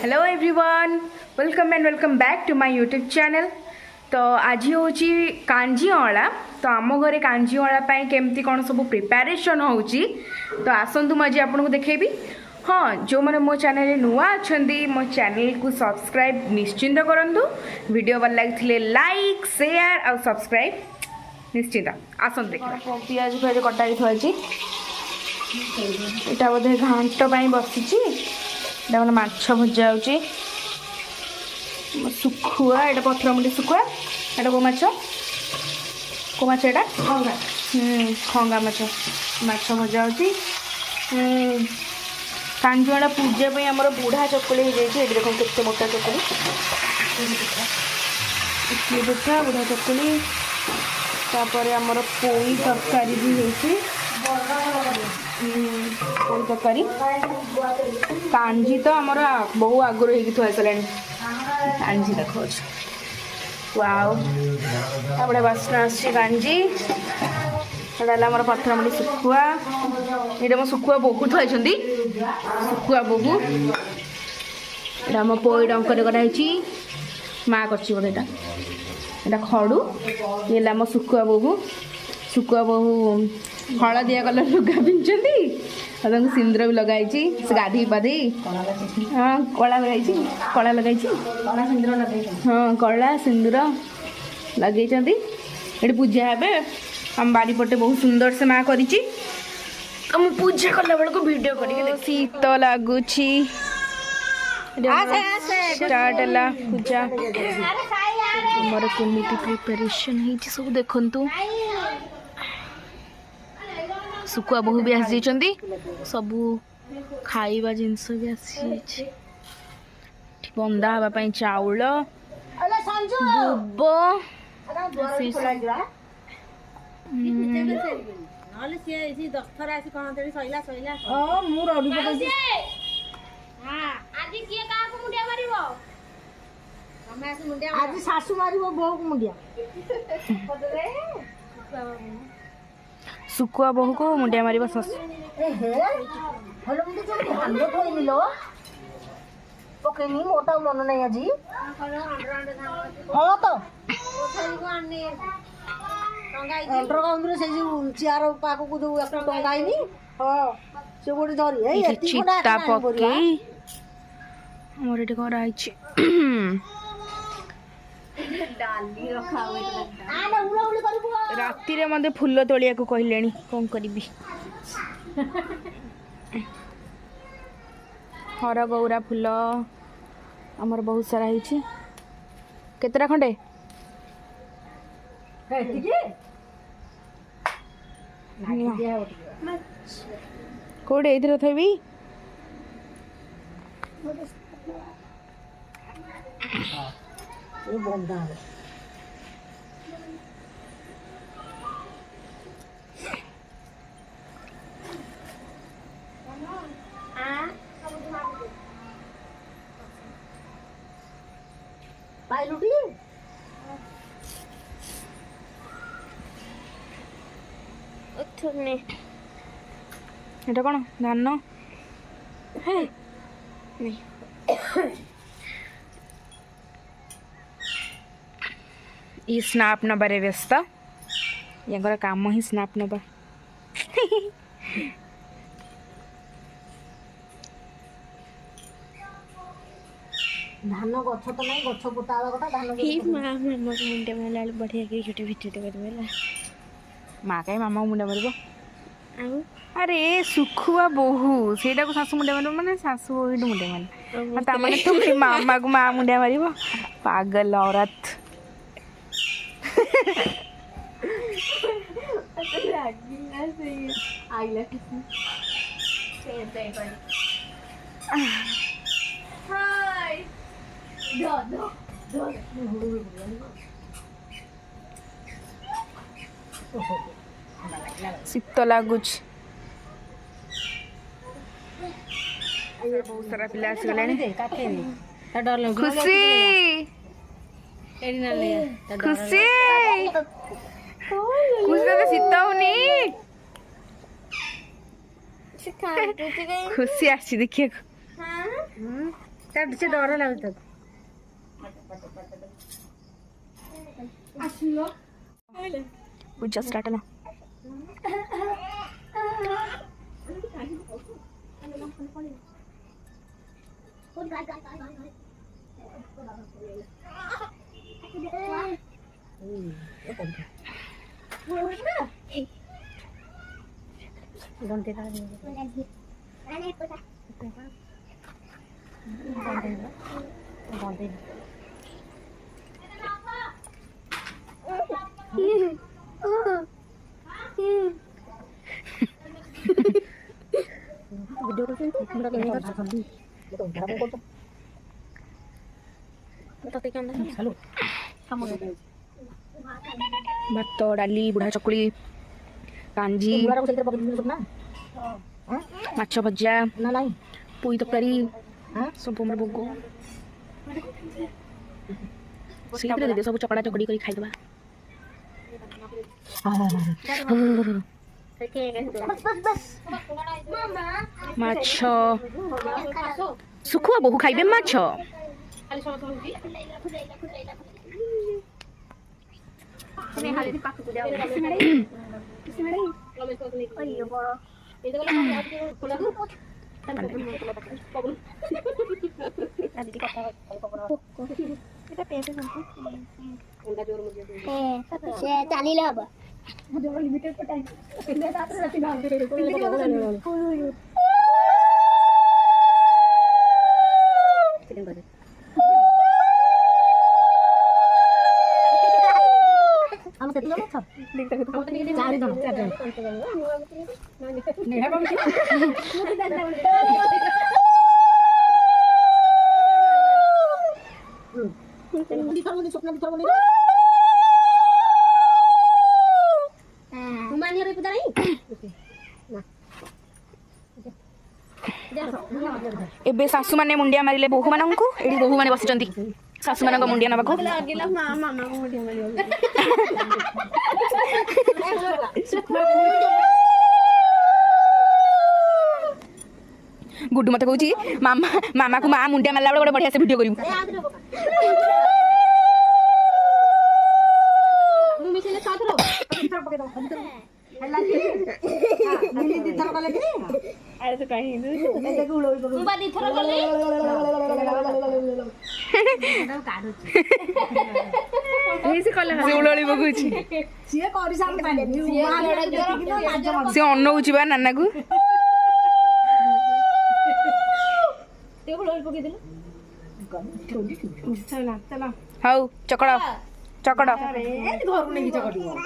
Hello everyone, welcome and welcome back to my YouTube channel. तो आज हूँ कांजी अला। तो आम घरे कांजी अला केमती कौन सब प्रिपेरेसन हो तो आसतु मुझे आपको देखेबी। हाँ, जो मैंने मो चैनल नुआ अच्छा मो चैनल को सब्सक्राइब निश्चिंत करूँ। वीडियो भल लगी लाइक शेयर और सब्सक्राइब निश्चिंत। आसतु देखा पियाज फिर कटा थी यहाँ बोधे घाट बसी मैंने माछ भजा हो सुखुआ यहाँ पथर मुंडी सुखुआ यहाँ को माछ यहाँ खंगा माछ माछ भजा हो कांजुआड़ा पूजा आमर बुढ़ा चकुली हो जाए देख के मोटा चकुली इडली पिठा बुढ़ा चकुली तापर आमर पोई तरकारी भी होती पोई तरकारी कांजी तो आमर बहु आगुरी होगी थुआ सारे कांजी देखो वाओ बड़े बास्ना आसी कांजी आमर पथर मुंडी सुखुआ ये मो सुखुआ बोहू थुआई सुखुआ बोहू यहाँ आम पोई डंकर कराई माँ कर खड़ू ये आम सुखुआ बोहू हलदिया कलर लुगा पिंधि सिंदूर भी लगाई से गाधी पाधी हाँ कला लगाई कला लगाई हाँ कला सिंदूर लगे ये पूजा हे आम बारीपटे बहुत सुंदर से माँ कर पूजा कला बेल को वीडियो कर शीत लगुच स्टार्ट है पूजा मोर केमी प्रिपेरेसन है सब देखु सुखुआ बहु भी आसी सबू खाइबा जिनस भी आसी बंदा हाँपाई चाउल दुब आज सासू मार बो को मुंडिया सुखुआ बहु को मुंडिया मार सस पकईनी मोटा मन नहीं आज हाँ तो अंडरग्राउंड से चेयर पाक को जो टंगाईनी हाँ से गोटे धरी चिता पकई मोर ये करा राति रे मते फूल तोलिया को कहले कौन करी हर गौरा फूल आमर बहुत सारा है केतरा खंडे कौटे ये थी बंदा पाइलुटी এটা কোন ধান ఈ స్నాప్ నబరే వ్యస్త యంగర కామ ही स्नाप नबा धान गछ तो नहीं गछ पोता गोटा धान माँ मुंडे मारा बढ़िया के छोटे भिडियो करदेला माँ कहीं मामा मुंडा मार अरे सुखुआ बोहू से शाशु मुंडा मार मैंने शाशु बोहू मुंडा मार तो मामा को माँ मुंडा मार पागल औरत शीत लगुच बहुत सारा पिला खुशी खुशी खुशी शीत होनी खुशी आसी देखिए से डर लगता पूजा स्टार्ट ना भात डाली बुढ़ा चकुली कांजी माछ भजा पुई तरकारी सब मोर भोग से दे सब चकड़ा चकड़ी कर खाईदबा माछ सुखुआ बहु खाइबे माछ ଚାଲିଲେ ହବ हम केते जण छ 4 एबे सासु माने मुंडिया मारिले बोहू मानंकु एडी बोहू माने बसिचंती सासु मानंक मुंडिया नबाको ଲାଗିଲା ମାମା ମୁଣ୍ଡିଆ ମାରିବ गुड्डू मत कहूची मामा मामा को माँ मुंडिया मारला बेले बढ़िया से वीडियो करियो से अनौची बा नाना को हाउ चकड़ चकड़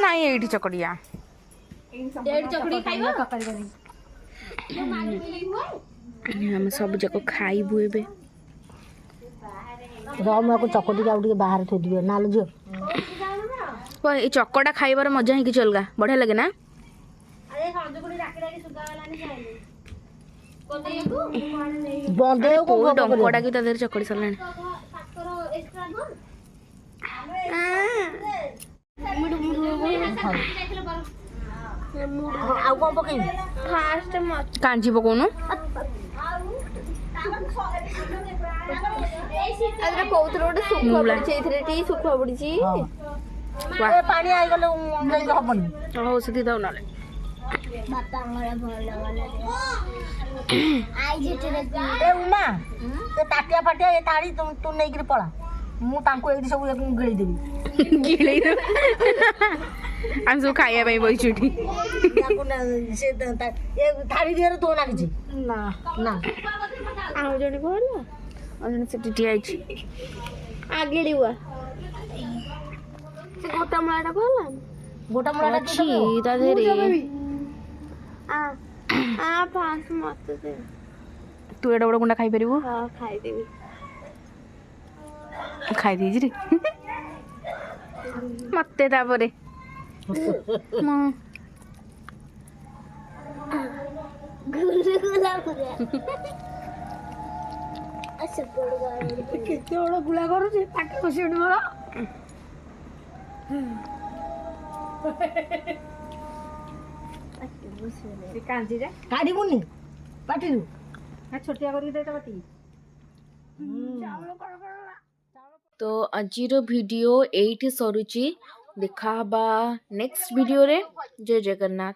नहीं एठी चकड़िया हम सब जको खाइबु एबे राम को चकटी जाउ के बाहर थो दियो नाल जो ए चकड़ा खाइबार मजा ही किछ अलगा बढ़िया लगे ना बंदे को डंकोड़ा की तादेर चकड़ी सरलानी आउ कोन पकई फास्ट मत कांजी पकोनु अरे कोउथरो गोटे सुखा पड़छ एथरे टी सुखा पड़छ ए पानी आइ गेले उंगली हबनी हो सिद्धि दाउ नाले बापा हमरा भल वाला आई जेटरे ए उमा ए ताटिया फाटिया ए ताड़ी तू नै कि पळा मु तांको एदी सब गिळी देबी गिळी हम सब खाइया भाई बई छुटी ताको ना से ए थाड़ी दिएर तो ना किछि ना ना आउ जने भल अजन से टिटी आइछि आगे लिवा से गोटा मुलाटा भल गोटा मुलाटा छी तादेरे आ आ फास्ट मत दे तू एडा बड़ गुंडा खाइ परिबो हां खाइ देबी खाइ देजी रे मते तापरे गुला गुला अच्छा बड़ केते बड़ गुला करू जे पाटी खसी उडी मोर कांजी रे काडी मुनी पाटी ना छोटिया करी देता पाटी तो आजिर वीडियो एइठी सरुची देखा हबा नेक्स्ट वीडियो रे। जय जगन्नाथ।